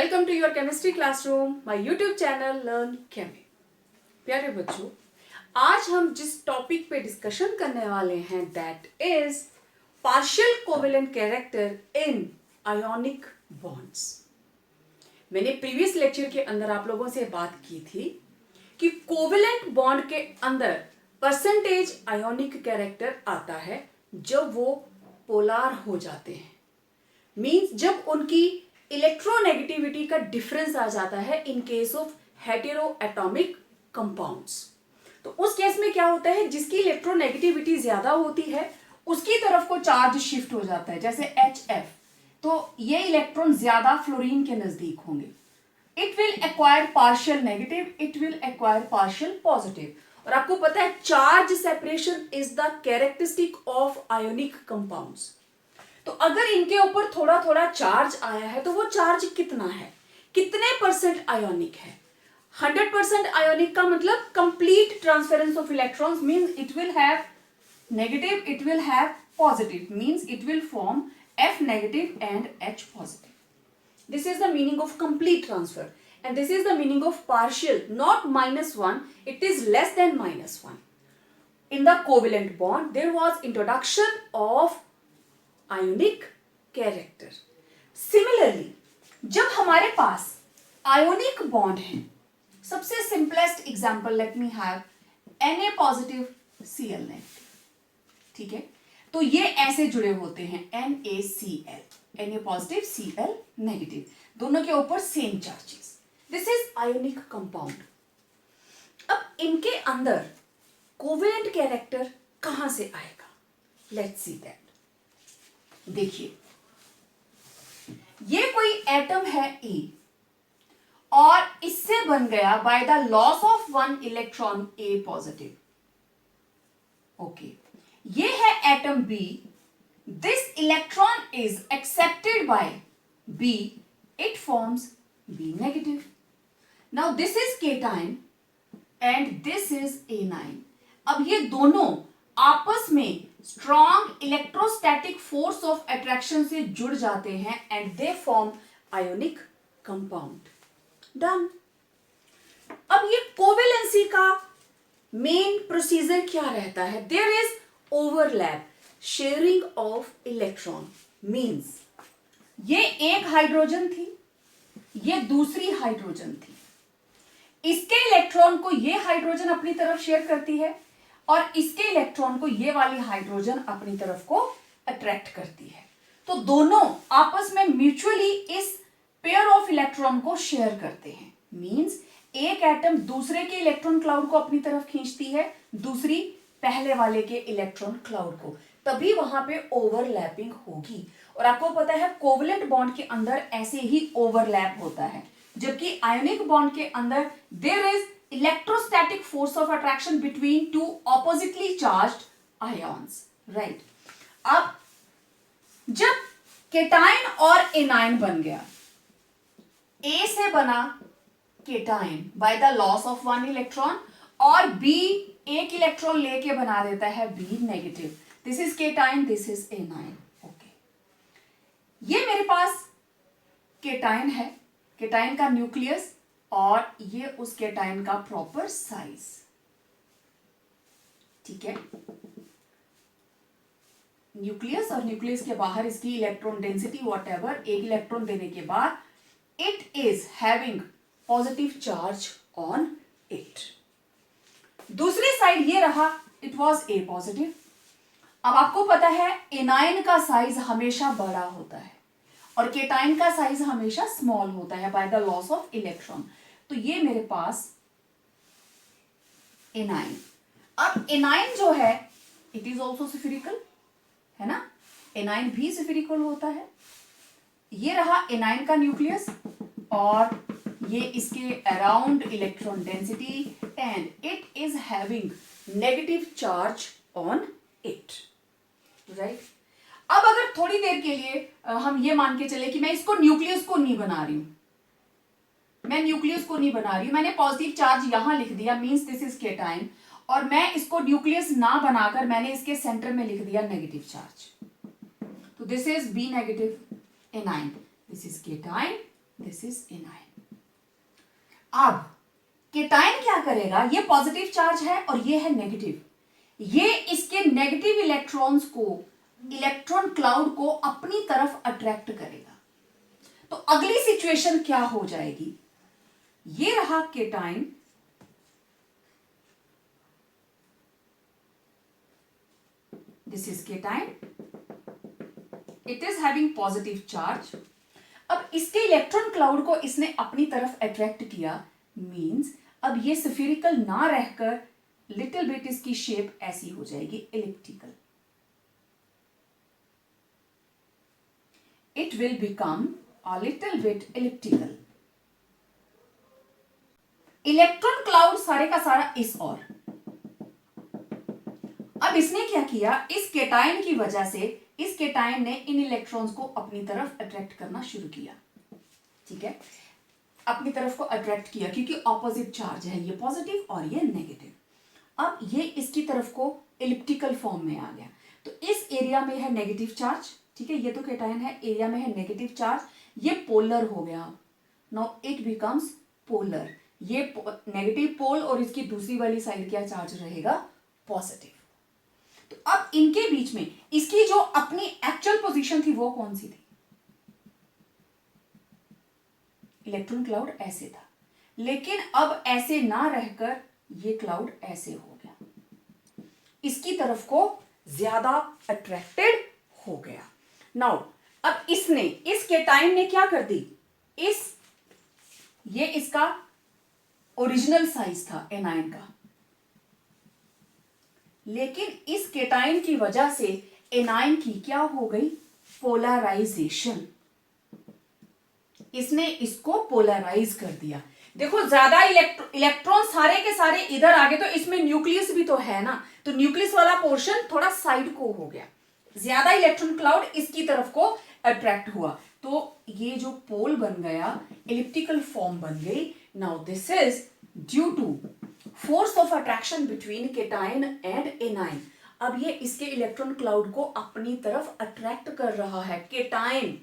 Welcome to your chemistry classroom, my YouTube channel learn Chemi. प्यारे बच्चों, आज हम जिस टॉपिक पे डिस्कशन करने वाले हैं that is partial covalent character in ionic bonds. मैंने प्रीवियस लेक्चर के अंदर आप लोगों से बात की थी कि कोवेलेंट बॉन्ड के अंदर परसेंटेज आयोनिक कैरेक्टर आता है जब वो पोलार हो जाते हैं, मीन्स जब उनकी इलेक्ट्रोनेगेटिविटी का डिफरेंस आ जाता है इन case of hetero atomic compounds. तो उस केस में क्या होता है, जिसकी इलेक्ट्रोनेगेटिविटी ज्यादा होती है उसकी तरफ को चार्ज शिफ्ट हो जाता है, जैसे HF, तो ये इलेक्ट्रॉन ज्यादा फ्लोरीन के नजदीक होंगे। It will acquire partial negative, it will acquire partial positive. और आपको पता है charge separation is the characteristic of ionic compounds. तो अगर इनके ऊपर थोड़ा थोड़ा चार्ज आया है तो वो चार्ज कितना है, कितने परसेंट आयोनिक है। 100% आयोनिक का मतलब complete transference of electrons, means it will have negative, it will have positive, means it will form F negative and H positive. This is the meaning of complete transfer, and this is the meaning of partial, not -1, it is less than -1. In the covalent bond there was introduction of ionic character. Similarly जब हमारे पास ionic bond है, सबसे simplest example let me have Na positive Cl negative, ठीक है। तो ये ऐसे जुड़े होते हैं NaCl, Na positive Cl negative, दोनों के ऊपर same charges. This is ionic compound. अब इनके अंदर कोवेलेंट कैरेक्टर कहां से आएगा, लेट्स सी दैट। देखिए, ये कोई एटम है A और इससे बन गया by the loss of 1 electron A positive. Okay, ये है atom B, this electron is accepted by B, it forms B negative. Now this is cation and this is A9। अब ये दोनों आपस में strong electrostatic force of attraction से जुड़ जाते हैं and they form ionic compound. Done. अब ये कोवेलेंसी का मेन प्रोसीजर क्या रहता है, there is overlap, sharing of electron, means ये एक हाइड्रोजन थी, ये दूसरी हाइड्रोजन थी, इसके इलेक्ट्रॉन को ये हाइड्रोजन अपनी तरफ शेयर करती है और इसके इलेक्ट्रॉन को ये वाली हाइड्रोजन अपनी तरफ को अट्रैक्ट करती है। तो दोनों आपस में म्यूचुअली इस पेयर ऑफ इलेक्ट्रॉन को शेयर करते हैं, मींस एक एटम दूसरे के इलेक्ट्रॉन क्लाउड को अपनी तरफ खींचती है, दूसरी पहले वाले के इलेक्ट्रॉन क्लाउड को, तभी वहां पे ओवरलैपिंग होगी। और आपको पता है कोवेलेंट बॉन्ड के अंदर ऐसे ही ओवरलैप होता है, जबकि आयोनिक बॉन्ड के अंदर there is electrostatic force of attraction between two oppositely charged ions, right? अब जब केटाइन और एनाइन बन गया, A से बना cation bye the loss of 1 electron और B एक इलेक्ट्रॉन लेके बना देता है B negative. This is cation, this is A9. Okay, ये मेरे पास केटाइन है, केटाइन का न्यूक्लियस और ये उस केटाइन का प्रॉपर साइज, ठीक है। न्यूक्लियस और न्यूक्लियस के बाहर इसकी इलेक्ट्रॉन डेंसिटी व्हाटएवर, एक इलेक्ट्रॉन देने के बाद it is having positive charge on it. दूसरी साइड ये रहा, इट वाज A पॉजिटिव। अब आपको पता है एनाइन का साइज हमेशा बड़ा होता है और केटाइन का साइज हमेशा स्मॉल होता है bye the loss of electron. तो ये मेरे पास एनाइन। अब एनाइन जो है इट इज ऑल्सो सिफेरिकल, है ना, एनाइन भी सिफेरिकल होता है। ये रहा एनाइन का न्यूक्लियस और ये इसके around electron density and it is having negative charge on it, right. अब अगर थोड़ी देर के लिए हम ये मान के चले कि मैं इसको न्यूक्लियस को नहीं बना रही हूं, मैं न्यूक्लियस को नहीं बना रही हूं, मैंने पॉजिटिव चार्ज यहां लिख दिया, मींस दिस इज केटाइन, और मैं इसको न्यूक्लियस ना बनाकर मैंने इसके सेंटर में लिख दिया नेगेटिव चार्ज। तो this is B negative A9, this is cation this is A9. अब केटाइन क्या करेगा, ये पॉजिटिव चार्ज है और ये है नेगेटिव, ये इसके नेगेटिव इलेक्ट्रॉन्स को, इलेक्ट्रॉन क्लाउड को अपनी तरफ अट्रैक्ट करेगा। तो अगली सिचुएशन क्या हो जाएगी, ये रहा cation, this is cation, it is having positive charge. अब इसके इलेक्ट्रॉन क्लाउड को इसने अपनी तरफ अट्रैक्ट किया, मींस अब ये स्फेरिकल ना रहकर लिटिल बिट इसकी शेप ऐसी हो जाएगी, elliptical. It will become a little bit elliptical. Electron cloud सारे का सारा इस ओर। अब इसने क्या किया, इस केटाइन की वजह से इस केटाइन ने इन इलेक्ट्रॉन्स को अपनी तरफ अट्रैक्ट करना शुरू किया, ठीक है, अपनी तरफ को अट्रैक्ट किया, क्योंकि ऑपोजिट चार्ज है, ये पॉजिटिव और ये नेगेटिव। अब ये इसकी तरफ को एलिप्टिकल फॉर्म में आ गया, तो इस एरिया में है नेगेटिव चार्ज, ठीक है, ये तो केटाइन है, एरिया में है नेगेटिव चार्ज, ये पोलर हो गया, नाउ इट बिकम्स पोलर, ये नेगेटिव पोल और इसकी दूसरी वाली साइड क्या चार्ज रहेगा, पॉजिटिव। तो अब इनके बीच में इसकी जो अपनी एक्चुअल पोजीशन थी वो कौन सी थी, इलेक्ट्रॉन क्लाउड ऐसे था, लेकिन अब ऐसे ना रहकर ये क्लाउड ऐसे हो गया, इसकी तरफ को ज्यादा अट्रैक्टेड हो गया। नाउ अब इसने, इस केटाइन ने क्या कर दी, ये इसका ओरिजिनल साइज था एनाइन का, लेकिन इस केटाइन की वजह से एनाइन की क्या हो गई, पोलराइजेशन, इसने इसको पोलराइज कर दिया। देखो ज्यादा इलेक्ट्रॉन सारे के सारे इधर आ गए, तो इसमें न्यूक्लियस भी तो है ना, तो न्यूक्लियस वाला पोर्शन थोड़ा साइड को हो गया, ज्यादा इलेक्ट्रॉन क्लाउड इसकी तरफ को अट्रैक्ट हुआ, तो ये जो पोल बन गया, एलिप्टिकल फॉर्म बन गई। Now this is due to force of attraction between cation and anion. अब ये इसके इलेक्ट्रॉन क्लाउड को अपनी तरफ अट्रैक्ट कर रहा है, केटाइन,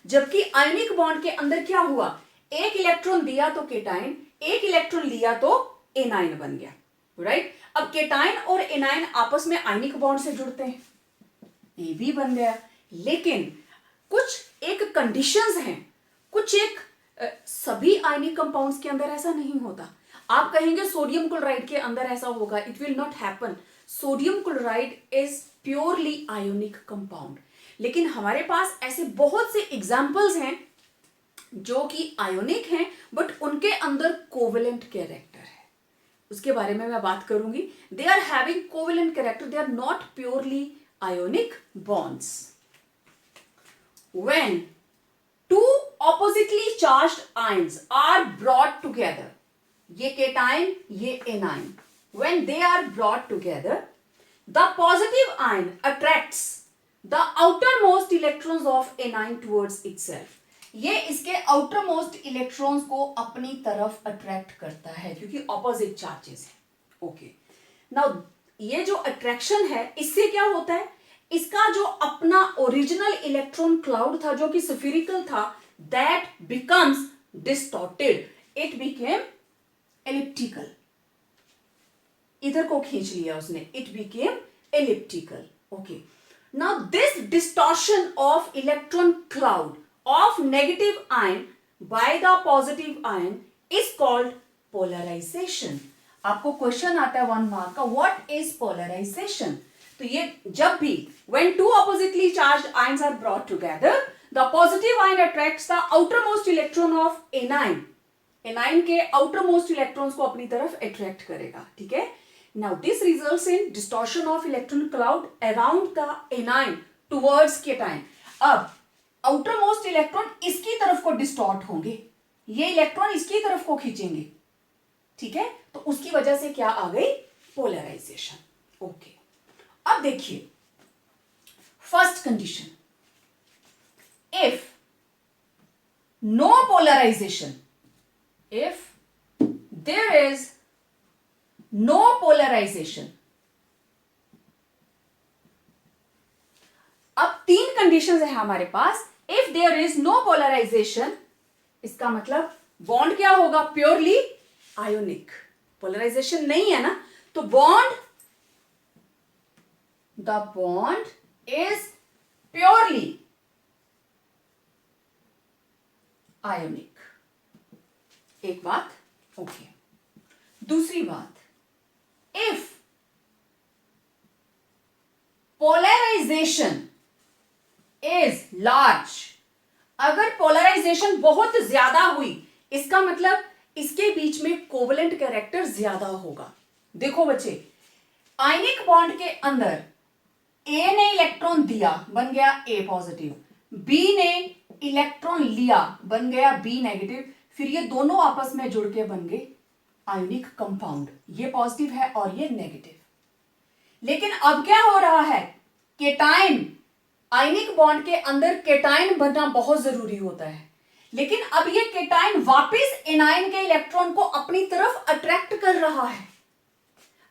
जबकि आयनिक बॉन्ड के अंदर क्या हुआ, एक इलेक्ट्रॉन दिया तो केटाइन, एक इलेक्ट्रॉन लिया तो एनाइन बन गया, राइट। अब केटाइन और एनाइन आपस में आयनिक बॉन्ड से जुड़ते हैं, ये भी बन गया, लेकिन कुछ एक कंडीशंस हैं, कुछ एक सभी आयनिक कंपाउंड्स के अंदर ऐसा नहीं होता। आप कहेंगे सोडियम क्लोराइड के अंदर ऐसा होगा, it will not happen, sodium chloride is purely ionic compound, लेकिन हमारे पास ऐसे बहुत से एग्जाम्पल्स हैं जो कि आयोनिक हैं बट उनके अंदर कोवेलेंट कैरेक्टर है, उसके बारे में मैं बात करूंगी। They are having covalent character, they are not purely ionic bonds. When two oppositely charged ions are brought together, ये केटाइन ये anion, when they are brought together, the positive ion attracts the outermost electrons of anion towards itself. ये इसके outermost electrons को अपनी तरफ attract करता है, क्योंकि opposite charges है। ओके, नाउ ये जो अट्रैक्शन है, इससे क्या होता है, इसका जो अपना ओरिजिनल इलेक्ट्रॉन क्लाउड था जो कि स्फेरिकल था, that becomes distorted, it became elliptical, इधर को खींच लिया उसने, it became elliptical. Okay, now this distortion of electron cloud of negative ion by the positive ion is called polarisation. आपको क्वेश्चन आता है 1 मार्क का, व्हाट इज पोलराइजेशन। तो ये जब भी when two oppositely charged ions are brought together, the positive ion attracts the outermost electron of anion. anion के outermost electrons को अपनी तरफ attract करेगा, ठीक है। Now this results in distortion of electron cloud around the anion towards cation. अब outermost electron इसकी तरफ को distort होंगे, ये इलेक्ट्रॉन इसकी तरफ को खींचेंगे, ठीक है, तो उसकी वजह से क्या आ गई, पोलराइजेशन। ओके, अब देखिए first condition, if no polarisation, if there is no polarisation. अब 3 कंडीशंस है हमारे पास। If there is no polarisation, इसका मतलब बॉन्ड क्या होगा? Purely ionic. पोलराइजेशन नहीं है ना, तो the bond is purely ionic. एक बात, ओके। दूसरी बात, इफ पोलराइजेशन इज लार्ज, अगर पोलराइजेशन बहुत ज्यादा हुई, इसका मतलब इसके बीच में कोवलेंट कैरेक्टर ज्यादा होगा। देखो बच्चे, आयनिक बॉन्ड के अंदर ए ने इलेक्ट्रॉन दिया, बन गया ए पॉजिटिव, बी ने इलेक्ट्रॉन लिया, बन गया बी नेगेटिव, फिर ये दोनों आपस में जुड़ के बन गए आयोनिक कंपाउंड। ये पॉजिटिव है और ये नेगेटिव। लेकिन अब क्या हो रहा है? केटाइन, आयनिक बॉन्ड के अंदर केटाइन बनना बहुत जरूरी होता है, लेकिन अब ये केटाइन वापस एनायन के इलेक्ट्रॉन को अपनी तरफ अट्रैक्ट कर रहा है।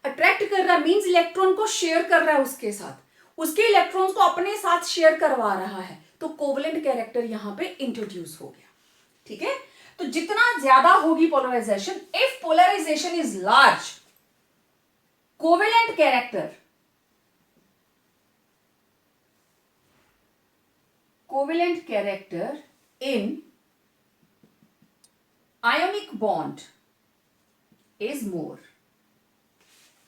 अट्रैक्ट कर रहा मींस इलेक्ट्रॉन को शेयर कर रहा है उसके साथ, उसके इलेक्ट्रॉन्स को अपने साथ शेयर करवा रहा है, तो कोवलेंट कैरेक्टर यहां पे इंट्रोड्यूस हो गया। ठीक है, तो जितना ज्यादा होगी polarisation, if polarisation is large, covalent character in ionic bond is more.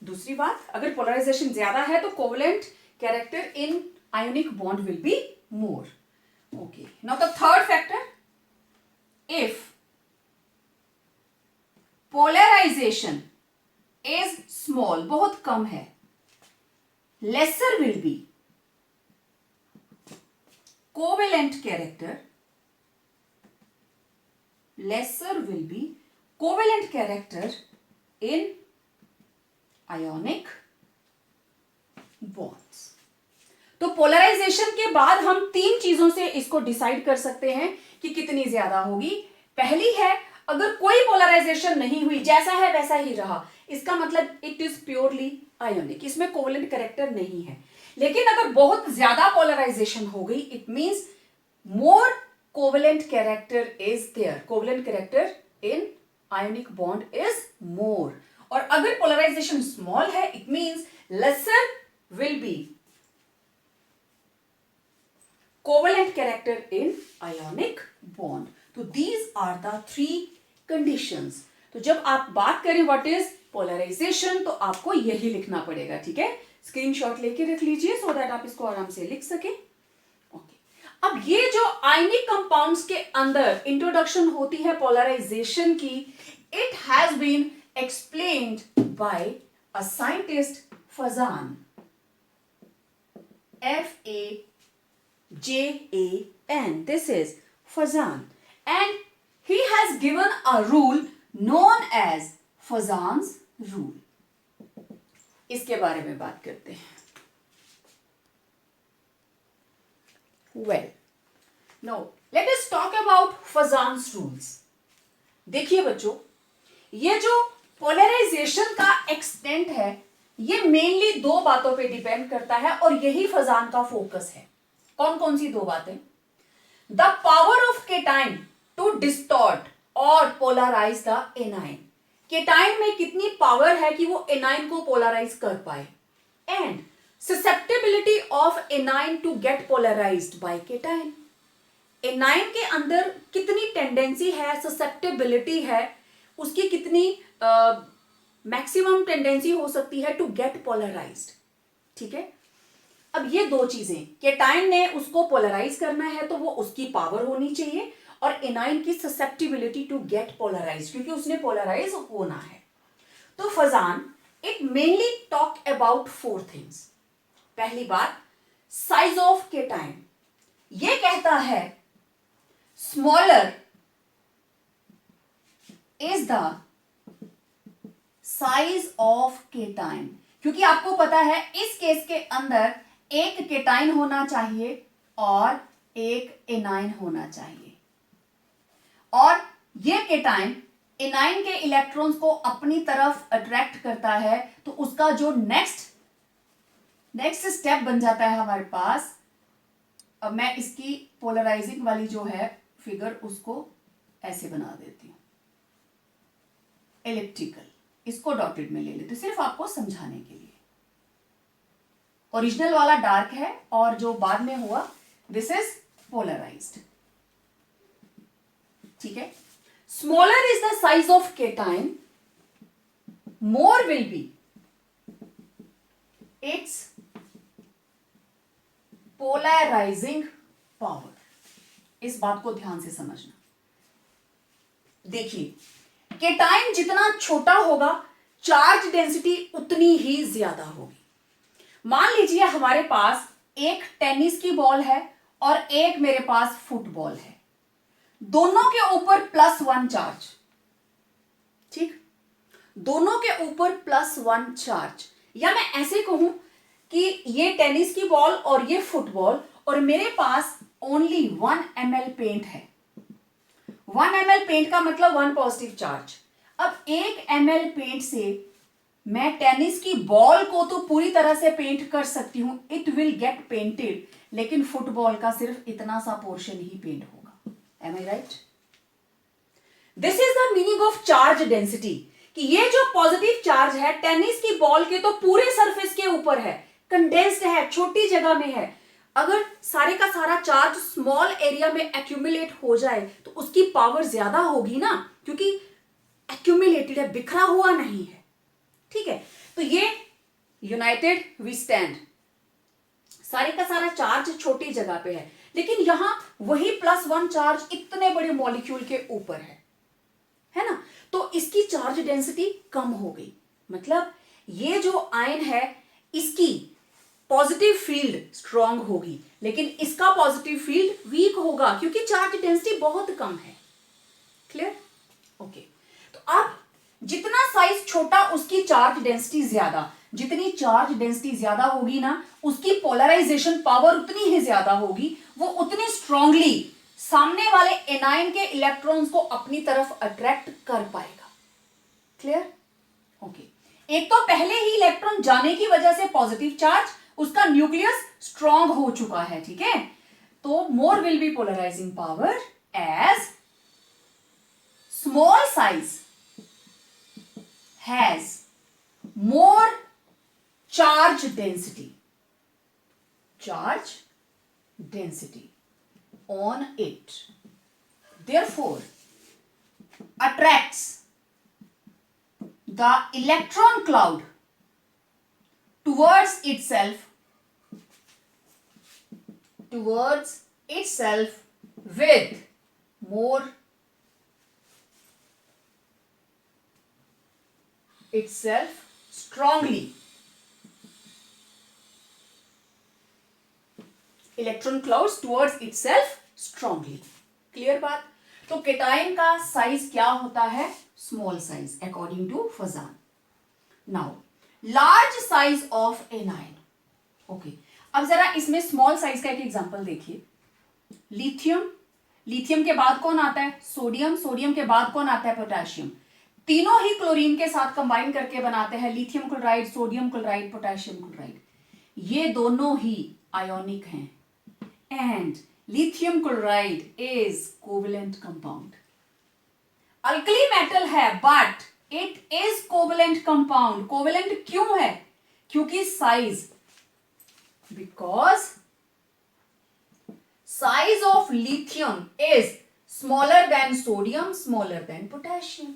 दूसरी बात, अगर पोलराइजेशन ज्यादा है तो covalent character in ionic bond will be more. Okay, now the third factor, if polarisation is small, बहुत कम है, lesser will be covalent character, lesser will be covalent character in ionic bonds। तो polarisation के बाद हम तीन चीजों से इसको डिसाइड कर सकते हैं कि कितनी ज्यादा होगी। पहली है, अगर कोई पोलराइजेशन नहीं हुई, जैसा है वैसा ही रहा, इसका मतलब इट इज प्योरली आयोनिक, इसमें कोवेलेंट कैरेक्टर नहीं है। लेकिन अगर बहुत ज्यादा पोलराइजेशन हो गई, it means more covalent character is there, covalent character in ionic bond is more। और अगर polarization small है, it means lesser will be covalent character in ionic bond। तो these are the three conditions। तो जब आप बात करें what is polarization, तो आपको यही लिखना पड़ेगा। ठीक है, स्क्रीनशॉट लेके रख लीजिए सो दैट आप इसको आराम से लिख सके। अब ये जो आयनिक कंपाउंड्स के अंदर इंट्रोडक्शन होती है पोलराइजेशन की, it has been explained by a scientist Fajan, FAJAN, this is Fajan, and he has given a rule known as Fajans rule. इसके बारे में बात करते हैं। Well, now let us talk about Fazan's rules। देखिए बच्चों, ये जो पोलराइजेशन का एक्सटेंट है, ये मेनली दो बातों पे डिपेंड करता है और यही फजान का फोकस है। कौन कौन सी दो बातें? The power of cation to distort और पोलराइज द एनाइन। केटाइन में कितनी पावर है कि वो एनाइन को पोलराइज कर पाए, and susceptibility of anion to get polarized by cation। A9 के अंदर कितनी टेंडेंसी है, ससेप्टेबिलिटी है, उसकी कितनी मैक्सिमम टेंडेंसी हो सकती है टू गेट पोलराइज्ड। ठीक है, अब ये दो चीजें, केटाइन ने उसको पोलराइज करना है तो वो उसकी पावर होनी चाहिए, और एनाइन की ससेप्टिबिलिटी टू गेट पोलराइज, क्योंकि उसने पोलराइज होना है। तो Fajan it mainly talk about four things. पहली बात, साइज ऑफ केटाइन। ये कहता है smaller is the size of cation, क्योंकि आपको पता है इस केस के अंदर एक केटाइन होना चाहिए और एक एनाइन होना चाहिए, और ये केटाइन एनाइन के इलेक्ट्रॉन्स को अपनी तरफ अट्रैक्ट करता है, तो उसका जो नेक्स्ट स्टेप बन जाता है हमारे पास। अब मैं इसकी पोलराइजिंग वाली जो है फिगर उसको ऐसे बना देती हूं, इलिप्टिकल, इसको डॉटेड में ले लेती हूं सिर्फ आपको समझाने के लिए। ओरिजिनल वाला डार्क है और जो बाद में हुआ दिस इज पोलराइज्ड, ठीक है। Smaller is the size of cation, more will be its polarising power. इस बात को ध्यान से समझना। देखिए, केटाइन जितना छोटा होगा चार्ज डेंसिटी उतनी ही ज्यादा होगी। मान लीजिए हमारे पास एक टेनिस की बॉल है और एक मेरे पास फुटबॉल है, दोनों के ऊपर +1 चार्ज, ठीक, दोनों के ऊपर +1 चार्ज। या मैं ऐसे कहूं कि ये टेनिस की बॉल और ये फुटबॉल, और मेरे पास ओनली 1 ml पेंट है। 1 ml पेंट का मतलब 1 पॉजिटिव चार्ज। अब 1 ml पेंट से मैं टेनिस की बॉल को तो पूरी तरह से पेंट कर सकती हूं, इट विल गेट पेंटेड, लेकिन फुटबॉल का सिर्फ इतना सा पोर्शन ही पेंट होगा। Am I right? This is the meaning of charge density, कि ये जो पॉजिटिव चार्ज है टेनिस की बॉल के तो पूरे सरफेस के ऊपर है, कंडेंस्ड है, छोटी जगह में है। अगर सारे का सारा चार्ज स्मॉल एरिया में एक्यूमुलेट हो जाए तो उसकी पावर ज्यादा होगी ना, क्योंकि एक्यूमुलेटेड है, बिखरा हुआ नहीं है, ठीक है। तो ये यूनाइटेड वी स्टैंड, सारे का सारा चार्ज छोटी जगह पे है, लेकिन यहां वही +1 चार्ज इतने बड़े मॉलिक्यूल के ऊपर है ना, तो इसकी चार्ज डेंसिटी कम हो गई। मतलब ये जो आयन है इसकी पॉजिटिव फील्ड स्ट्रांग होगी, लेकिन इसका पॉजिटिव फील्ड वीक होगा क्योंकि चार्ज डेंसिटी बहुत कम है। क्लियर? ओके। तो अब जितना साइज छोटा उसकी चार्ज डेंसिटी ज्यादा, जितनी चार्ज डेंसिटी ज्यादा होगी ना उसकी पोलराइजेशन पावर उतनी ही ज्यादा होगी, वो उतनी स्ट्रांगली सामने वाले एनायन के इलेक्ट्रॉन्स को अपनी तरफ अट्रैक्ट कर पाएगा। क्लियर? ओके। एक तो पहले ही इलेक्ट्रॉन जाने की वजह से पॉजिटिव चार्ज, उसका न्यूक्लियस स्ट्रांग हो चुका है, ठीक है। तो more will be polarising power as small size has more charge density on it, therefore attracts the electron cloud towards itself with more itself strongly. Electron clouds towards itself strongly. Clear बात? तो cation का size क्या होता है? Small size according to Fajan. Now large size of anion. Okay, अब जरा इसमें small size का एक एग्जांपल देखिए। लिथियम, लिथियम के बाद कौन आता है? सोडियम, सोडियम के बाद कौन आता है? पोटेशियम। तीनों ही क्लोरीन के साथ कंबाइन करके बनाते हैं lithium chloride, sodium chloride, potassium chloride. ये दोनों ही आयोनिक हैं and lithium chloride is covalent compound. Alkali metal है but it is covalent compound. Covalent क्यों है? क्योंकि size, because size of lithium is smaller than sodium, smaller than potassium.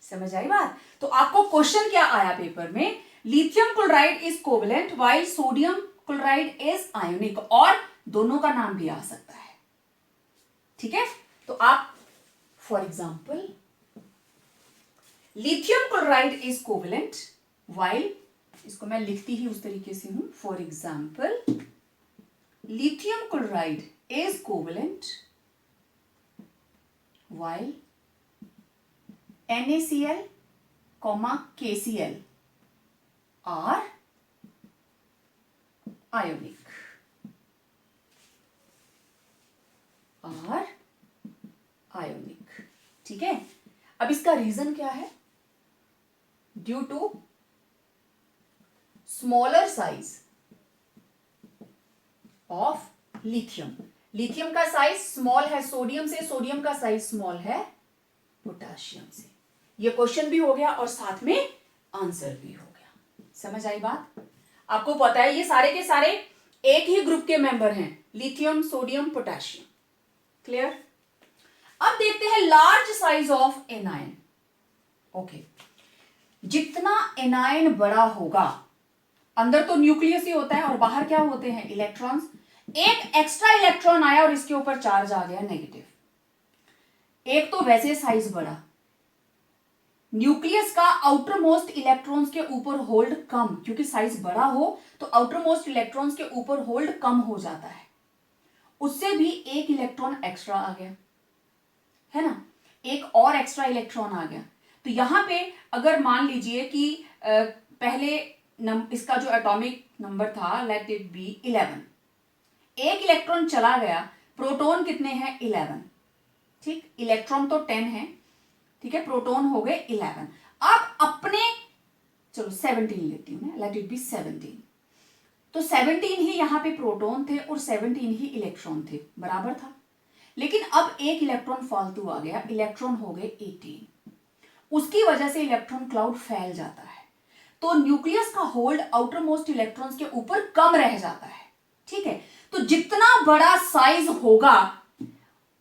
समझ आई बात? तो आपको क्वेश्चन क्या आया पेपर में? Lithium chloride is covalent while sodium chloride is ionic, और दोनों का नाम भी आ सकता है, ठीक है। तो आप for example lithium chloride is covalent while, इसको मैं लिखती ही उस तरीके से हूं, for example lithium chloride is covalent while NaCl, KCl are ionic. ठीक है। अब इसका रीजन क्या है? Due to smaller size of lithium. Lithium का साइज स्मॉल है सोडियम से, सोडियम का साइज स्मॉल है पोटेशियम से। ये क्वेश्चन भी हो गया और साथ में आंसर भी हो गया। समझ आई बात? आपको पता है ये सारे के सारे एक ही ग्रुप के मेंबर हैं, लिथियम, सोडियम, पोटेशियम। क्लियर? अब देखते हैं large size of anion. Okay, जितना एनायन बड़ा होगा, अंदर तो न्यूक्लियस ही होता है और बाहर क्या होते हैं? इलेक्ट्रॉन्स। एक एक्स्ट्रा इलेक्ट्रॉन आया और इसके ऊपर चार्ज आ गया नेगेटिव। एक तो वैसे साइज बड़ा, न्यूक्लियस का आउटर मोस्ट इलेक्ट्रॉन्स के ऊपर होल्ड कम, क्योंकि साइज बड़ा हो तो आउटर मोस्ट इलेक्ट्रॉन्स के ऊपर होल्ड कम हो जाता है, उससे भी एक इलेक्ट्रॉन एक्स्ट्रा आ गया है ना, एक और एक्स्ट्रा इलेक्ट्रॉन आ गया। तो यहां पे अगर मान लीजिए कि पहले इसका जो एटॉमिक नंबर था, लेट इट बी 11, एक इलेक्ट्रॉन चला गया, प्रोटॉन कितने हैं? 11। ठीक, इलेक्ट्रॉन तो 10 है, ठीक है, प्रोटॉन हो गए 11। अब अपने, चलो 17 लेती हूं मैं, लेट इट बी 17। तो 17 ही यहां पे प्रोटॉन थे और 17 ही इलेक्ट्रॉन थे, बराबर था। लेकिन अब एक इलेक्ट्रॉन फालतू आ गया, इलेक्ट्रॉन हो गए 18। उसकी वजह से इलेक्ट्रॉन क्लाउड फैल जाता है, तो न्यूक्लियस का होल्ड आउटर मोस्ट इलेक्ट्रॉन्स के ऊपर कम रह जाता है। ठीक है, तो जितना बड़ा साइज होगा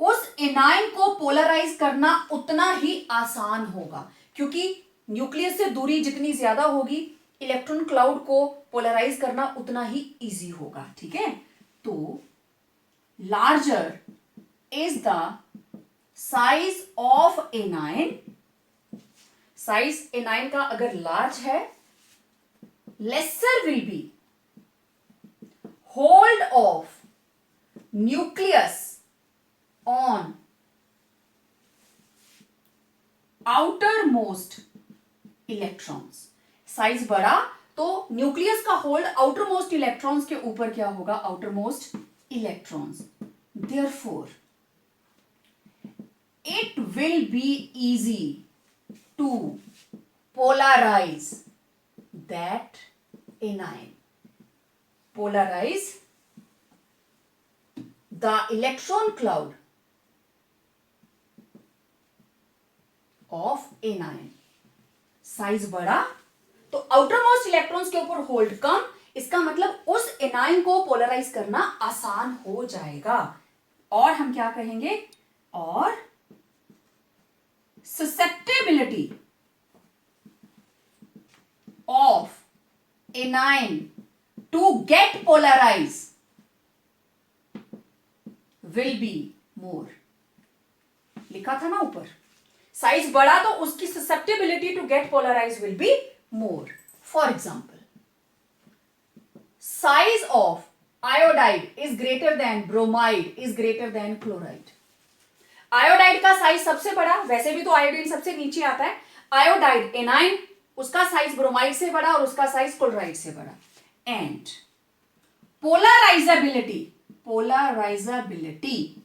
उस एनायन को पोलराइज करना उतना ही आसान होगा, क्योंकि न्यूक्लियस से दूरी जितनी ज्यादा होगी, इलेक्ट्रॉन क्लाउड को पोलराइज करना उतना ही इजी होगा। ठीक है, तो larger is the size of anion, size anion का अगर लार्ज है, lesser will B hold of nucleus on outer most electrons. Size बड़ा तो न्यूक्लियस का होल्ड आउटर मोस्ट इलेक्ट्रॉन्स के ऊपर क्या होगा? Outermost electrons. Therefore it will be easy to polarize that anion, polarize the electron cloud of anion। Size बड़ा तो outer most electrons के ऊपर होल्ड कम, इसका मतलब उस एनायन को पोलराइज करना आसान हो जाएगा। और हम क्या कहेंगे? और susceptibility of anion to get polarized will be more। लिखा था ना ऊपर, साइज बड़ा तो उसकी susceptibility to get polarized will be more। For example, size of iodide is greater than bromide is greater than chloride। Iodide का size सबसे बड़ा, वैसे भी तो आयोडीन सबसे नीचे आता है, आयोडाइड एनाइन, उसका साइज ब्रोमाइड से बड़ा और उसका साइज क्लोराइड से बड़ा। And polarisability, polarisability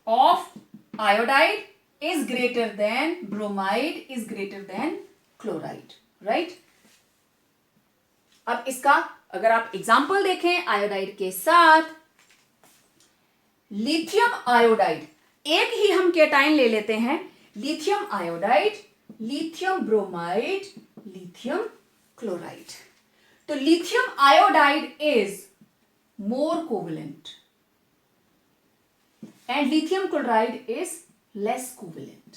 of iodide is greater than bromide is greater than chloride, right. अब इसका अगर आप एग्जाम्पल देखें आयोडाइड के साथ, लिथियम आयोडाइड, एक ही हम केटाइन ले लेते हैं, lithium iodide, lithium bromide, lithium chloride. तो lithium iodide is more covalent and lithium chloride is less covalent,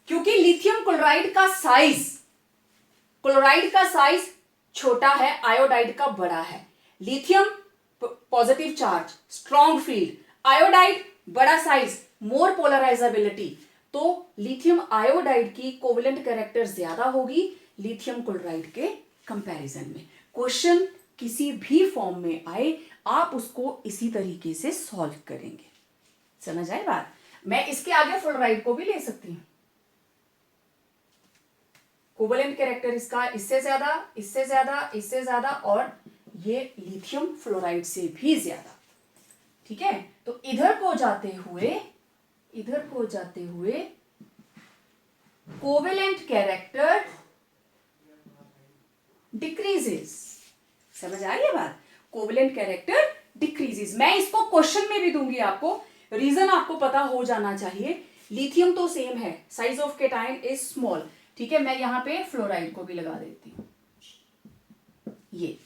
क्योंकि लिथियम क्लोराइड का साइज, क्लोराइड का साइज छोटा है, आयोडाइड का बड़ा है। Lithium positive charge, strong field, iodide बड़ा साइज, मोर पोलराइजेबिलिटी, तो लिथियम आयोडाइड की कोवेलेंट कैरेक्टर ज्यादा होगी लिथियम क्लोराइड के कंपैरिजन में। क्वेश्चन किसी भी फॉर्म में आए आप उसको इसी तरीके से सॉल्व करेंगे। समझ आए बात? मैं इसके आगे फ्लोराइड को भी ले सकती हूं, कोवेलेंट कैरेक्टर इसका इससे ज्यादा, इससे ज्यादा, इससे ज्यादा, और ये लिथियम फ्लोराइड से भी ज्यादा। ठीक है, तो इधर को जाते हुए, इधर को जाते हुए कोवेलेंट कैरेक्टर डिक्रीजेस। समझ आ रही है बात? Covalent character decreases. मैं इसको क्वेश्चन में भी दूंगी आपको, रीजन आपको पता हो जाना चाहिए। लिथियम तो सेम है, size of cation is small, ठीक है। मैं यहां पे फ्लोराइड को भी लगा देती हूं। ये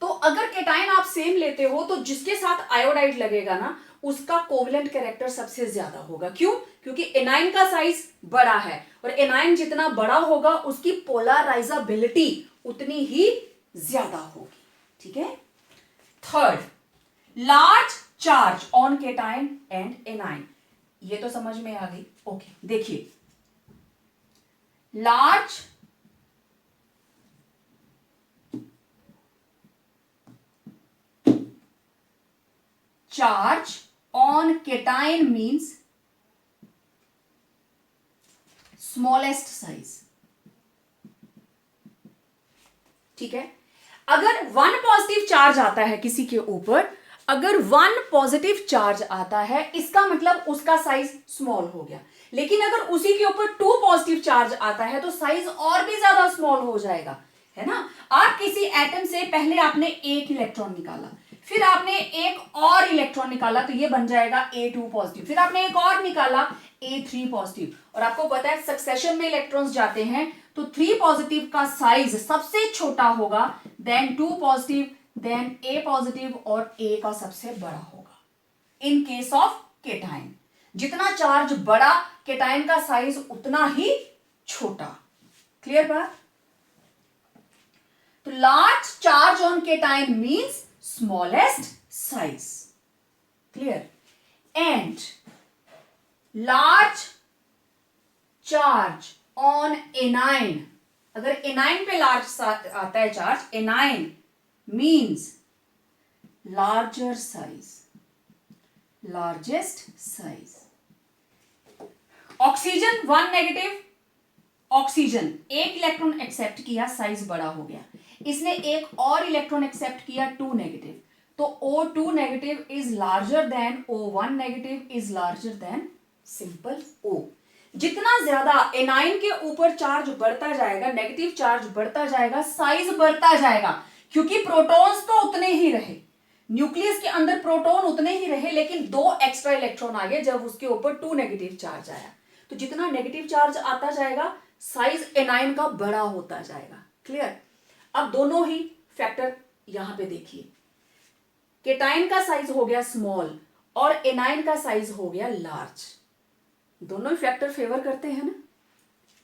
तो अगर केटाइन आप सेम लेते हो तो जिसके साथ आयोडाइड लगेगा ना उसका कोवेलेंट कैरेक्टर सबसे ज्यादा होगा। क्यों? क्योंकि एनाइन का साइज बड़ा है और एनाइन जितना बड़ा होगा उसकी पोलराइजेबिलिटी उतनी ही ज्यादा होगी, ठीक है। Third, large charge on cation and A9. ये तो समझ में आ गई। ओके, देखिए large charge on cation means smallest size, ठीक है। अगर 1 पॉजिटिव चार्ज आता है किसी के ऊपर, अगर 1 पॉजिटिव चार्ज आता है इसका मतलब उसका साइज स्मॉल हो गया। लेकिन अगर उसी के ऊपर 2 पॉजिटिव चार्ज आता है तो साइज और भी ज्यादा स्मॉल हो जाएगा, है ना। आप किसी एटम से पहले आपने एक इलेक्ट्रॉन निकाला, फिर आपने एक और इलेक्ट्रॉन निकाला तो ये बन जाएगा A2 पॉजिटिव, फिर आपने एक और निकाला A3 पॉजिटिव, और आपको पता है सक्सेशन में इलेक्ट्रॉन्स जाते हैं तो 3 पॉजिटिव का साइज सबसे छोटा होगा, then 2 positive, then A positive और A का सबसे बड़ा होगा इन केस ऑफ केटाइन। जितना चार्ज बड़ा केटाइन का साइज उतना ही छोटा। क्लियर बात? तो large charge on cation means smallest size, clear, and large charge on anion। अगर anion पे large आता है charge, anion means larger size, largest size। Oxygen 1 negative, oxygen एक इलेक्ट्रॉन एक्सेप्ट किया, साइज बड़ा हो गया। इसने एक और इलेक्ट्रॉन एक्सेप्ट किया 2 नेगेटिव, तो O2 negative is larger than O1 negative is larger than simple O। जितना ज्यादा एनाइन के ऊपर चार्ज बढ़ता जाएगा, नेगेटिव चार्ज बढ़ता जाएगा, साइज बढ़ता जाएगा, क्योंकि प्रोटॉन्स तो उतने ही रहे, न्यूक्लियस के अंदर प्रोटॉन उतने ही रहे, लेकिन 2 एक्स्ट्रा इलेक्ट्रॉन आ गए जब उसके ऊपर 2 नेगेटिव चार्ज आया। तो जितना नेगेटिव चार्ज आता जाएगा साइज एनाइन का बड़ा होता जाएगा। क्लियर? अब दोनों ही फैक्टर यहां पे देखिए, केटाइन का साइज हो गया स्मॉल और एनाइन का साइज हो गया लार्ज। दोनों ही फैक्टर फेवर करते हैं ना,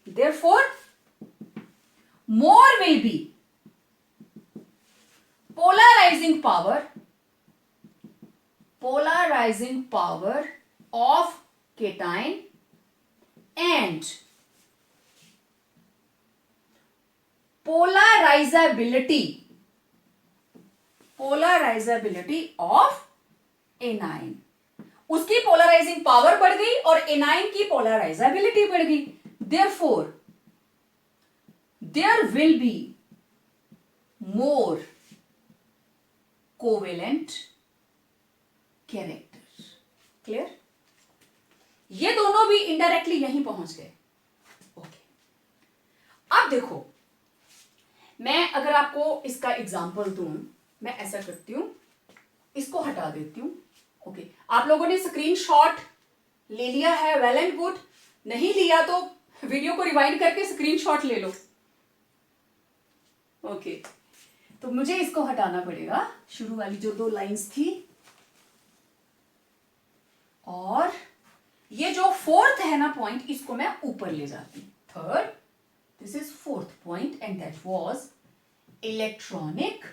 therefore more will be polarising power of cation and polarizability of anion। उसकी पोलराइजिंग पावर बढ़ गई और एनाइन की पोलराइजेबिलिटी बढ़ गई, therefore there will be more covalent character। Clear? ये दोनों भी इनडायरेक्टली यहीं पहुंच गए। ओके, अब देखो, मैं अगर आपको इसका एग्जांपल दूं, मैं ऐसा करती हूं, इसको हटा देती हूं। ओके, आप लोगों ने स्क्रीनशॉट ले लिया है, वेल एंड गुड। नहीं लिया तो वीडियो को रिवाइंड करके स्क्रीनशॉट ले लो। ओके, तो मुझे इसको हटाना पड़ेगा, शुरू वाली जो 2 लाइंस थी, और ये जो 4th है ना पॉइंट, इसको मैं ऊपर ले जाती हूं। Third, this is 4th point and that was electronic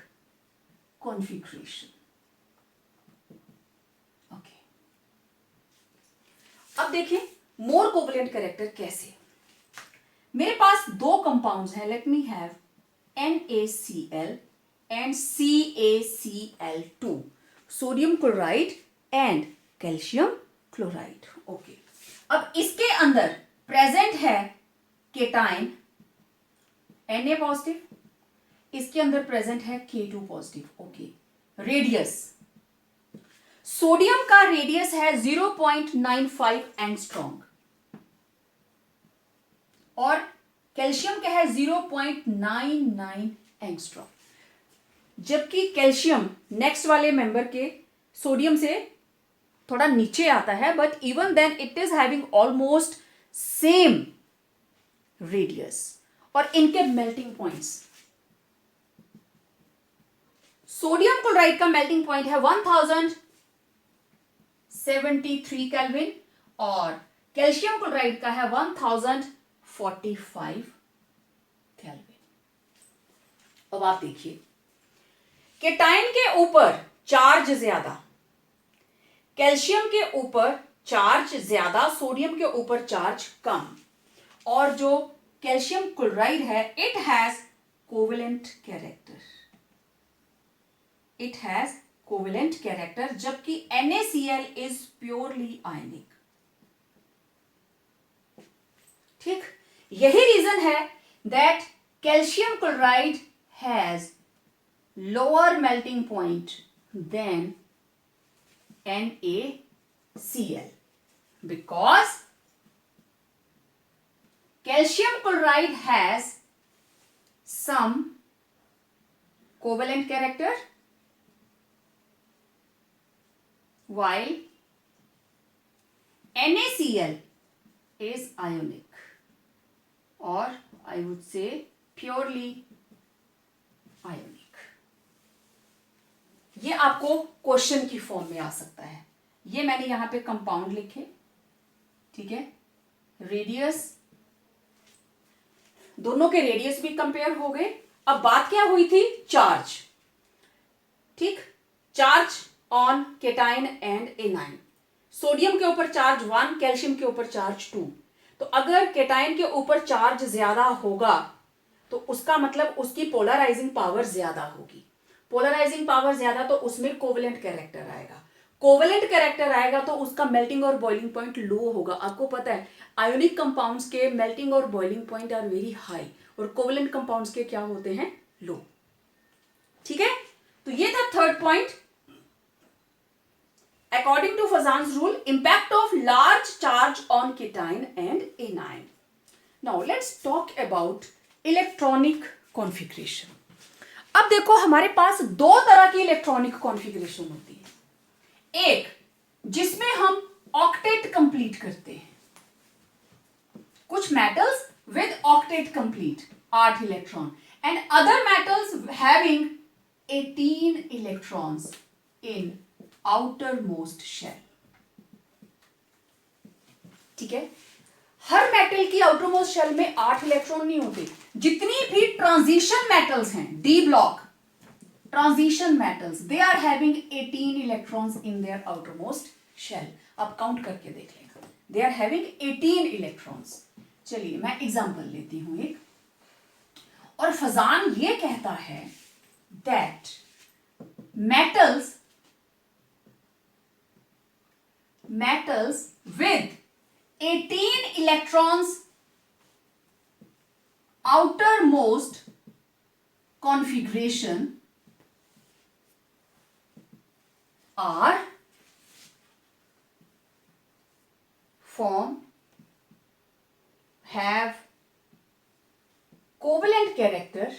configuration. Okay, अब देखिए मोर कोवेलेंट कैरेक्टर कैसे। मेरे पास 2 कंपाउंड्स हैं, let me have NaCl and CaCl2, sodium chloride and calcium chloride. Okay, अब इसके अंदर प्रेजेंट है केटाइन Na पॉजिटिव, इसके अंदर प्रेजेंट है K2 positive. Okay, radius, sodium का रेडियस है 0.95 एंगस्ट्रॉम और कैल्शियम का है 0.99 एंगस्ट्रॉम, जबकि कैल्शियम नेक्स्ट वाले मेंबर के सोडियम से थोड़ा नीचे आता है, but even then it is having almost same radius. और इनके मेल्टिंग पॉइंट्स, सोडियम क्लोराइड का मेल्टिंग पॉइंट है 1073 केल्विन और कैल्शियम क्लोराइड का है 1045 केल्विन। अब आप देखिए, केटाइन के ऊपर चार्ज ज्यादा, कैल्शियम के ऊपर चार्ज ज्यादा, सोडियम के ऊपर चार्ज कम, और जो कैल्शियम क्लोराइड है it has covalent character, it has covalent character, जबकि NaCl इज प्योरली आयनिक। ठीक, यही रीजन है that calcium chloride has lower melting point than NaCl, because calcium chloride has some covalent character while NaCl is ionic, or I would say purely ionic. ये आपको question की form में आ सकता है। ये मैंने यहां पे कंपाउंड लिखे, ठीक है, रेडियस, दोनों के रेडियस भी कंपेयर हो गए। अब बात क्या हुई थी, चार्ज। ठीक, charge on cation and A9, sodium के ऊपर चार्ज 1, कैल्शियम के ऊपर चार्ज 2। तो अगर केटाइन के ऊपर चार्ज ज्यादा होगा तो उसका मतलब उसकी पोलराइजिंग पावर ज्यादा होगी, पोलराइजिंग पावर ज्यादा तो उसमें कोवेलेंट कैरेक्टर आएगा, कोवेलेंट कैरेक्टर आएगा तो उसका मेल्टिंग और बॉइलिंग पॉइंट लो होगा। आपको पता है आयोनिक कंपाउंड्स के मेल्टिंग और boiling point are very high और कोवेलेंट कंपाउंड्स के क्या होते हैं, लो। ठीक है, तो ये था third point. According to Fajans rule, impact of large charge on cation and anion. Now let's talk about electronic configuration. अब देखो, हमारे पास दो तरह की इलेक्ट्रॉनिक कॉन्फ़िगरेशन होती है, एक जिसमें हम ऑक्टेट कंप्लीट करते हैं, कुछ metals with octet complete 8 electron, and other metals having 18 electrons in outermost shell. ठीक है, हर मेटल की आउटर मोस्ट शेल में 8 इलेक्ट्रॉन नहीं होते। जितनी भी ट्रांजिशन मेटल्स हैं, D block transition metals, they are having 18 electrons in their outermost shell. आप काउंट करके देख लेना, दे आर हैविंग 18 इलेक्ट्रॉन्स। चलिए मैं एग्जांपल लेती हूं एक, और फजान ये कहता है that metals with 18 electrons outermost configuration are have covalent character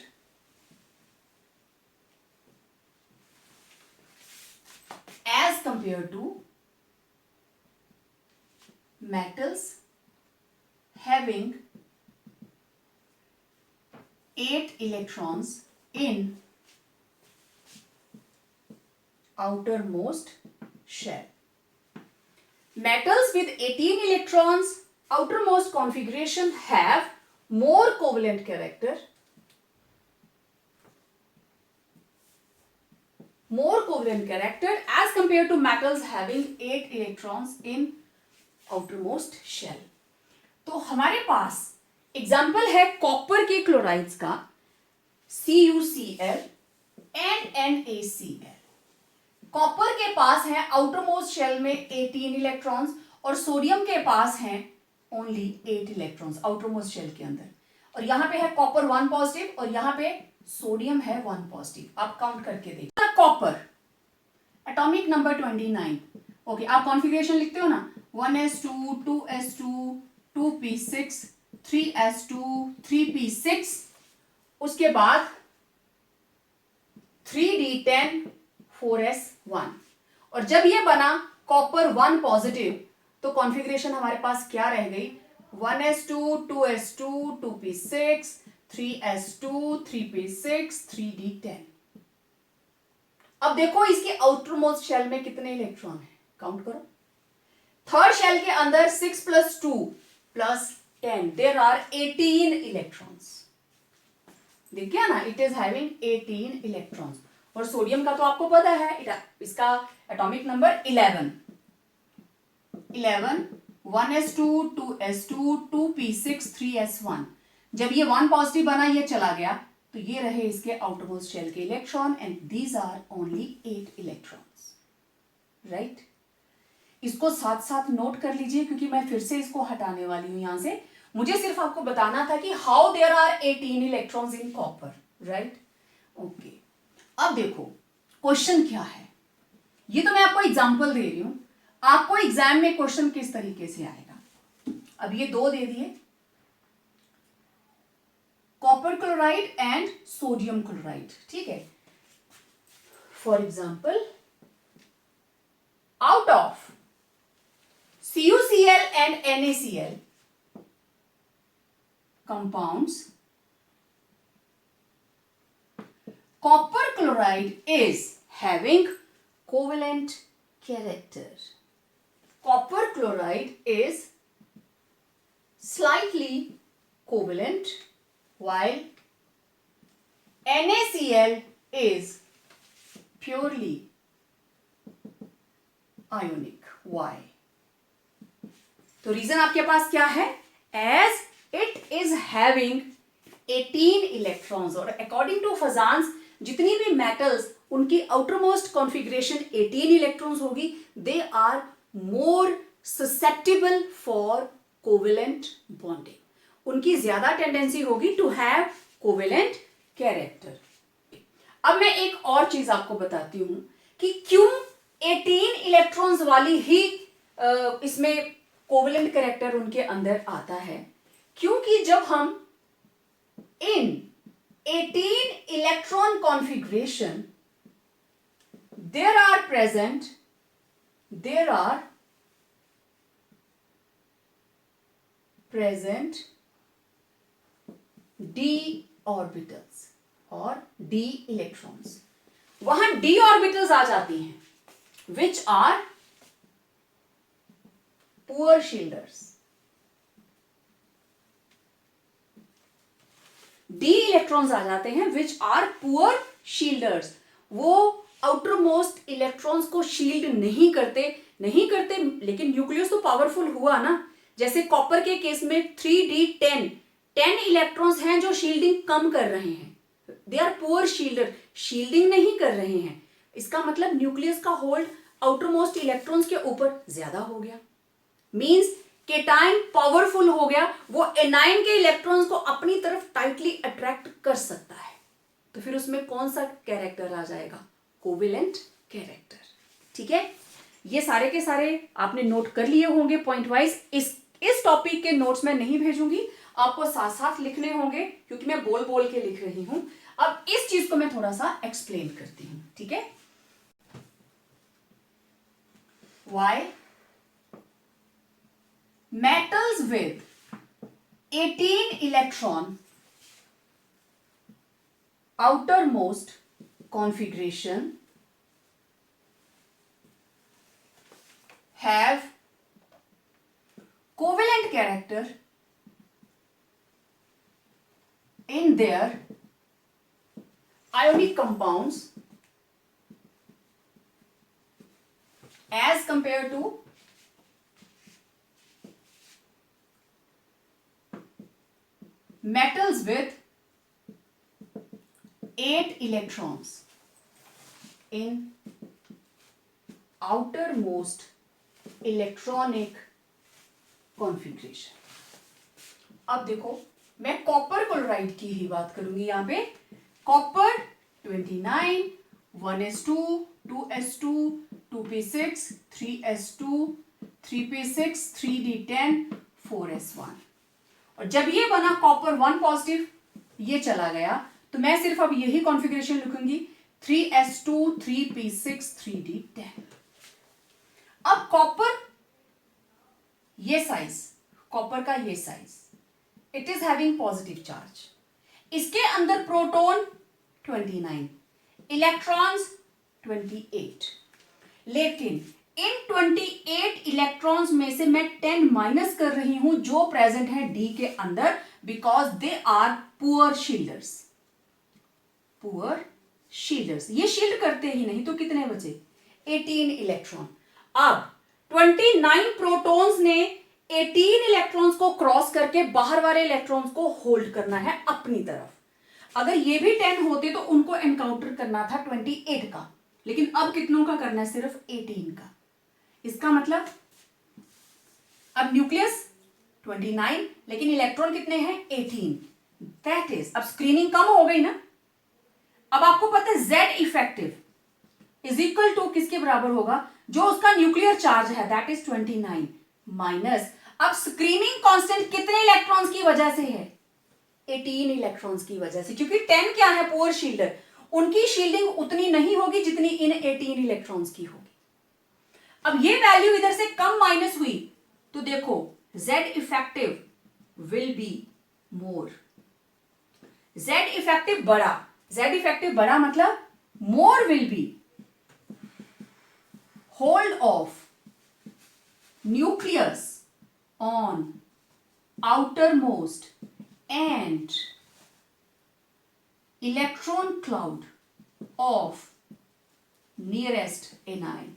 as compared to metals having 8 electrons in outermost shell. Metals with 18 electrons outermost configuration have more covalent character, as compared to metals having 8 electrons in outermost shell. तो हमारे पास example है copper के chlorides का CuCl and NaCl। Copper के पास है outermost shell में 18 electrons और sodium के पास हैं ओनली 8 इलेक्ट्रॉन्स आउटरमोस्ट शेल के अंदर, और यहां पे है कॉपर 1 पॉजिटिव और यहां पे सोडियम है 1 पॉजिटिव। आप काउंट करके देखिए, कॉपर एटॉमिक नंबर 29। ओके, आप कॉन्फ़िगरेशन लिखते हो ना, 1s2 2s2 2p6 3s2 3p6, उसके बाद 3d10 4s1। और जब ये बना कॉपर 1 पॉजिटिव तो कॉन्फ़िगरेशन हमारे पास क्या रह गई, 1s2 2s2 2p6 3s2 3p6 3d10। अब देखो इसके आउटर मोस्ट शेल में कितने इलेक्ट्रॉन हैं, काउंट करो। थर्ड शेल के अंदर 6 + 2 + 10 देयर आर 18 इलेक्ट्रॉन्स। देख गया ना, इट इज हैविंग 18 इलेक्ट्रॉन्स। और सोडियम का तो आपको पता है, इसका atomic number 11 1s2 2s2 2p6 3s1। जब ये 1 पॉजिटिव बना, ये चला गया, तो ये रहे इसके आउटर मोस्ट शेल के electron and these are only 8 electrons, right. इसको साथ साथ नोट कर लीजिए क्योंकि मैं फिर से इसको हटाने वाली हूं यहां से। मुझे सिर्फ आपको बताना था कि how there are 18 electrons in copper, right. Okay, अब देखो क्वेश्चन क्या है, ये तो मैं आपको एग्जांपल दे रही हूं, आपको एग्जाम में क्वेश्चन किस तरीके से आएगा। अब ये दो दे दिए, copper chloride and sodium chloride, ठीक है। For example, out of CuCl and NaCl compounds, copper chloride is having covalent character. Copper chloride is slightly covalent while NaCl is purely ionic. Why? तो रीजन आपके पास क्या है, as it is having 18 electrons. और according to Fajans जितनी भी metals उनकी outer most configuration 18 electrons होगी, they are more susceptible for covalent bonding. उनकी ज्यादा टेंडेंसी होगी टू हैव कोवेलेंट कैरेक्टर। अब मैं एक और चीज आपको बताती हूं कि क्यों 18 इलेक्ट्रॉन्स वाली ही इसमें कोवेलेंट कैरेक्टर उनके अंदर आता है। क्योंकि जब हम इन 18 electron configuration there are present d orbitals और d इलेक्ट्रॉन्स, वहां d ऑर्बिटल्स आ जाती हैं which are poor shielders. d electrons आ जाते हैं विच आर पुअर शील्डर्स। वो आउटर मोस्ट इलेक्ट्रॉन्स को शील्ड नहीं करते, लेकिन न्यूक्लियस तो पावरफुल हुआ ना। जैसे कॉपर के केस में 3d10 10 इलेक्ट्रॉन्स हैं जो शील्डिंग कम कर रहे हैं, they are poor shielder, shielding नहीं कर रहे हैं। इसका मतलब न्यूक्लियस का होल्ड आउटर मोस्ट इलेक्ट्रॉन्स के ऊपर ज्यादा हो गया, मीन्स केटाइन पावरफुल हो गया, वो एनाइन के इलेक्ट्रॉन्स को अपनी तरफ टाइटली अट्रैक्ट कर सकता है। तो फिर उसमें कौन सा कैरेक्टर आ जाएगा, कोवेलेंट कैरेक्टर, ठीक है। ये सारे के सारे आपने नोट कर लिए होंगे पॉइंट वाइज। इस टॉपिक के नोट्स मैं नहीं भेजूंगी, आपको साथ साथ लिखने होंगे क्योंकि मैं बोल बोल के लिख रही हूं। अब इस चीज को मैं थोड़ा सा एक्सप्लेन करती हूं, ठीक है। Why metals with 18 electron outermost configuration have covalent character in their ionic compounds as compared to metals with 8 electrons in outermost electronic configuration। अब देखो मैं कॉपर क्लोराइड की ही बात करूंगी यहां पे। Copper 29 1s2 2s2 2p6 3s2 3p6 3d10 4s1। और जब ये बना कॉपर 1 पॉजिटिव, ये चला गया, तो मैं सिर्फ अब यही कॉन्फ़िगरेशन लिखूंगी 3s2 3p6 3d10। अब कॉपर, ये साइज, कॉपर का ये size, it is having positive charge. इसके अंदर प्रोटॉन 29, इलेक्ट्रॉन्स 28, लेकिन इन 28 इलेक्ट्रॉन्स में से मैं 10 माइनस कर रही हूं जो प्रेजेंट है डी के अंदर, because they are poor shielders. Poor shielders, ये शील्ड करते ही नहीं, तो कितने बचे? 18 इलेक्ट्रॉन। अब 29 प्रोटॉन्स ने 18 इलेक्ट्रॉन्स को क्रॉस करके बाहर वाले इलेक्ट्रॉन्स को होल्ड करना है अपनी तरफ। अगर ये भी 10 होते तो उनको एनकाउंटर करना था 28 का, लेकिन अब कितनों का करना है? सिर्फ 18 का। इसका मतलब अब न्यूक्लियस 29, लेकिन इलेक्ट्रॉन कितने हैं? 18। दैट इज, अब स्क्रीनिंग कम हो गई ना। अब आपको पता है Z effective is equal to किसके बराबर होगा? जो उसका न्यूक्लियर चार्ज है, दैट इज 29 माइनस, अब स्क्रीनिंग कांस्टेंट कितने इलेक्ट्रॉन्स की वजह से है? 18 इलेक्ट्रॉन्स की वजह से, क्योंकि 10 क्या है? पुअर शील्डर, उनकी शील्डिंग उतनी नहीं होगी जितनी इन 18 इलेक्ट्रॉन्स की होगी। अब ये वैल्यू इधर से कम माइनस हुई तो देखो Z effective will be more. Z effective बड़ा, Z इफेक्टिव बड़ा मतलब मोर will B hold of nucleus on outermost and electron cloud of nearest anion।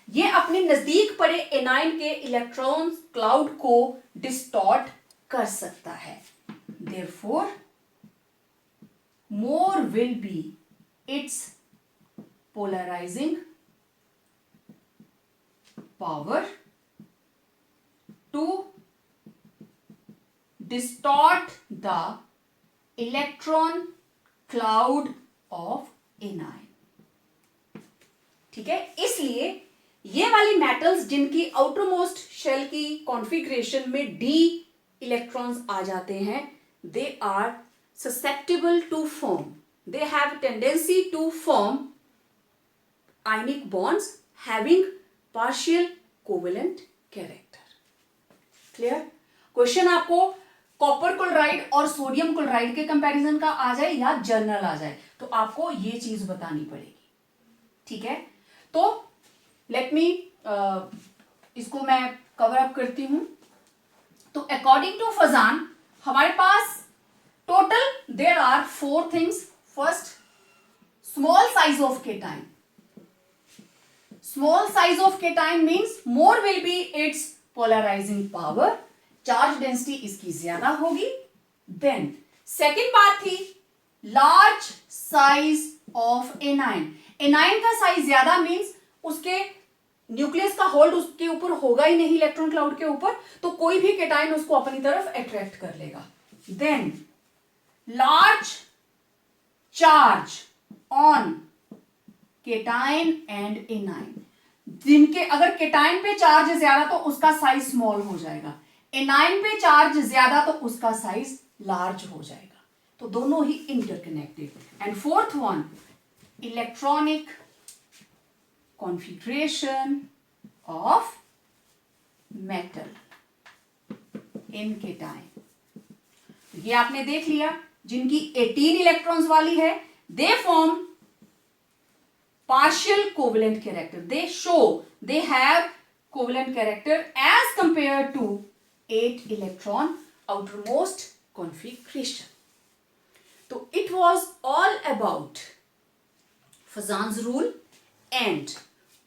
ये अपने नजदीक पड़े एनाइन के इलेक्ट्रॉन क्लाउड को डिस्टॉर्ट कर सकता है। Therefore, more will be its polarizing power to distort the electron cloud of anion। ठीक है, इसलिए ये वाली मेटल्स जिनकी आउटरमोस्ट शेल की कॉन्फ़िगरेशन में डी इलेक्ट्रॉन्स आ जाते हैं, they are susceptible to form, they have tendency to form ionic bonds having partial covalent character. Clear? Question आपको कॉपर क्लोराइड और सोडियम क्लोराइड के कंपैरिजन का आ जाए या जर्नल आ जाए, तो आपको ये चीज बतानी पड़ेगी। ठीक है, तो लेट मी इसको मैं कवर अप करती हूं। तो अकॉर्डिंग टू फजान हमारे पास total there are 4 things. First, small size of cation. Small size of cation means more will be its polarising power, charge density इसकी ज्यादा होगी। देन सेकेंड बात थी large size of anion. Anion का size ज्यादा means उसके nucleus का hold उसके ऊपर होगा ही नहीं, इलेक्ट्रॉन क्लाउड के ऊपर, तो कोई भी केटाइन उसको अपनी तरफ अट्रैक्ट कर लेगा। Then large charge on cation and anion. जिनके अगर केटाइन पे चार्ज ज्यादा तो उसका साइज स्मॉल हो जाएगा, एनाइन पे चार्ज ज्यादा तो उसका साइज लार्ज हो जाएगा, तो दोनों ही interconnected. And fourth one, electronic configuration of metal in cation। ये आपने देख लिया, जिनकी 18 इलेक्ट्रॉन्स वाली है they form partial covalent character, they show they have covalent character as compared to 8 electron outermost configuration। तो it was all about Fazan's rule and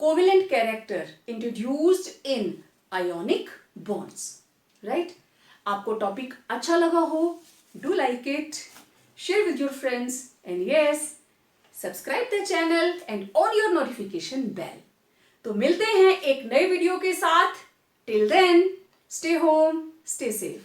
covalent character introduced in ionic bonds, right? आपको topic अच्छा लगा हो, do like it, share with your friends, and yes, subscribe the channel and on your notification bell। तो मिलते हैं एक नए video के साथ। Till then, stay home, stay safe।